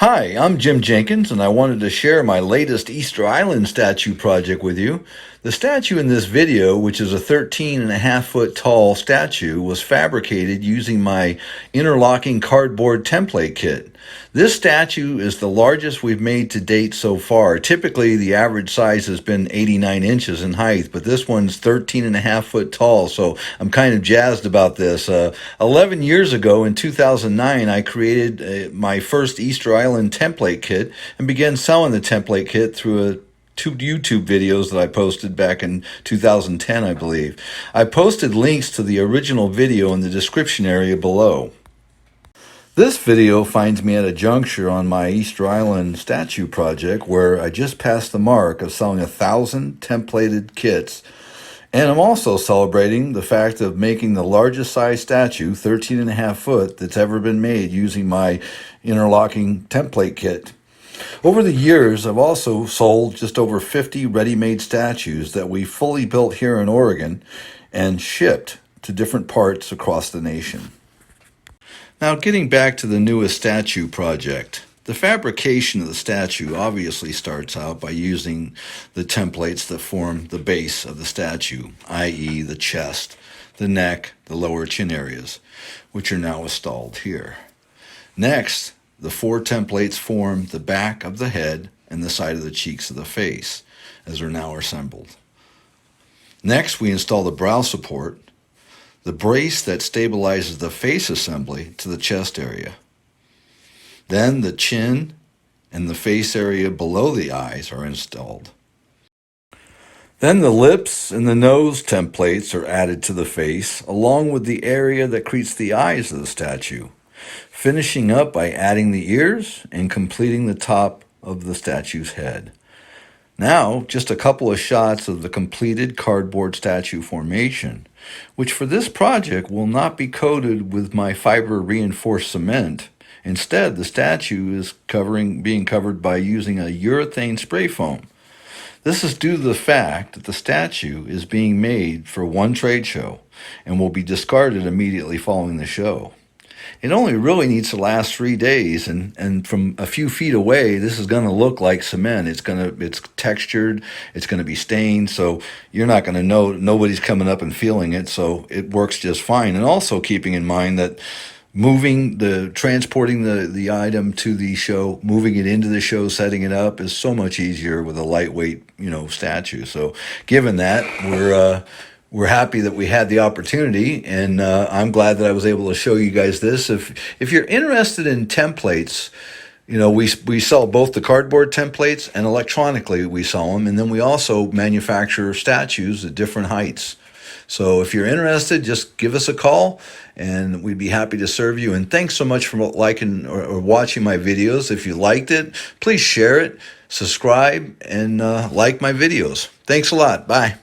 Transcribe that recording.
Hi, I'm Jim Jenkins, and I wanted to share my latest Easter Island statue project with you. The statue in this video, which is a 13.5 foot tall statue, was fabricated using my interlocking cardboard template kit. This statue is the largest we've made to date so far. Typically, the average size has been 89 inches in height, but this one's 13.5 foot tall, so I'm kind of jazzed about this. 11 years ago, in 2009, I created my first Easter Island template kit and began selling the template kit through two YouTube videos that I posted back in 2010, I believe. I posted links to the original video in the description area below. This video finds me at a juncture on my Easter Island statue project where I just passed the mark of selling 1,000 templated kits. And I'm also celebrating the fact of making the largest size statue, 13.5 foot, that's ever been made using my interlocking template kit. Over the years, I've also sold just over 50 ready-made statues that we fully built here in Oregon and shipped to different parts across the nation. Now, getting back to the newest statue project, the fabrication of the statue obviously starts out by using the templates that form the base of the statue, i.e. the chest, the neck, the lower chin areas, which are now installed here. Next, the 4 templates form the back of the head and the side of the cheeks of the face, as are now assembled. Next, we install the brow support, the brace that stabilizes the face assembly to the chest area. Then the chin and the face area below the eyes are installed. Then the lips and the nose templates are added to the face, along with the area that creates the eyes of the statue, finishing up by adding the ears and completing the top of the statue's head. Now, just a couple of shots of the completed cardboard statue formation, which for this project will not be coated with my fiber reinforced cement. Instead, the statue is being covered by using a urethane spray foam. This is due to the fact that the statue is being made for one trade show and will be discarded immediately following the show. It only really needs to last 3 days, and from a few feet away, this is going to look like cement. It's textured, it's going to be stained, so you're not going to know, nobody's coming up and feeling it, so it works just fine. And also keeping in mind that transporting the item to the show, moving it into the show, setting it up is so much easier with a lightweight, statue. So given that, we're happy that we had the opportunity, and I'm glad that I was able to show you guys this. If you're interested in templates, we sell both the cardboard templates and electronically we sell them, and then we also manufacture statues at different heights. So if you're interested, just give us a call and we'd be happy to serve you. And thanks so much for liking or watching my videos. If you liked it, please share it, subscribe, and like my videos. Thanks a lot. Bye.